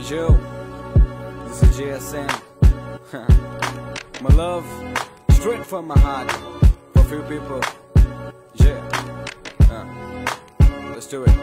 Joe, this is JSN. My love, straight from my heart, for few people. Yeah, let's do it.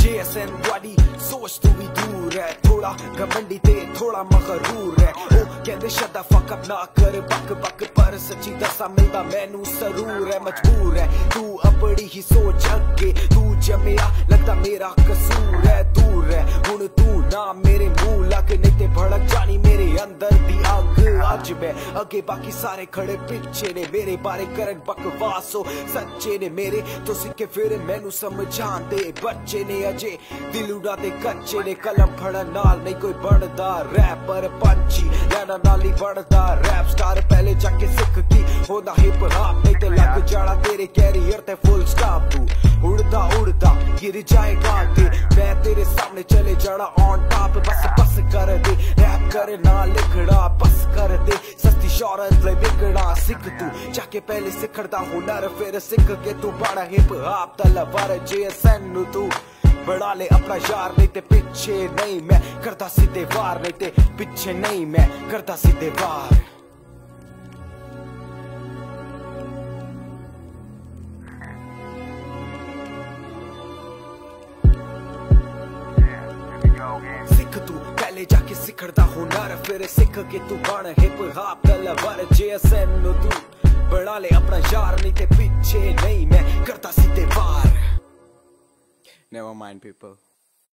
JSN वाली सोच तू भी दूर है, थोड़ा घमंडी ते थोड़ा मगरूर है। ओ कहंदे शट द फक अप ना कर बक बक, पर सच्ची दसा मिलदा मैनू जरूर है। मजबूर है तू अपनी ही सोच अगे, तू जमिया लगदा मेरा कसूर है। दूर है हुण तू ना मेरे मुंह लग, नहीं ते भड़क जानी मेरे अंदर दी अग। अज मैं अगे बाकी सारे खड़े पिछे ने, मेरे बारे करन बकवास हो सच्चे ने मेरे तो सिक्के फिर मैनू समझांदे बच्चे ने। अजे दिल उड़ा दे कच्चे ने, कलम फड़न नाल नहीं कोई बनदा रैपर पंछी, लैना नाल ही बनदा रैप स्टार। पहले जाके सिख की होंदा हिप हॉप, नहीं ते लग जाना तेरे कैरियर ते फुल स्टॉप। तू उड़दा उड़दा गिर जाएगा ते मैं तेरे सामने चले जाना ऑन टॉप। बस बस कर दे रैप कर ना लिखड़ा, बस कर दे सस्ती शौहरत ले बिकड़ा। सिख तू जाके पहले सिखड़ा हुनर, फिर सिख के तू बड़ा हिप हॉप तलवार। JSN नु तू बड़ा ले अपना यार, नहीं ते पीछे नहीं मैं करता सीधे वार, नहीं ते पीछे नहीं मैं करता सीधे वार। सिख तू पहले जाके सिखड़ा हुनर, फिर सिख के तू बन हिप हॉप तलवार। JSN नु तू बड़ा ले अपना यार, नहीं ते पीछे नहीं मैं करता सीधे वार। Never mind, people.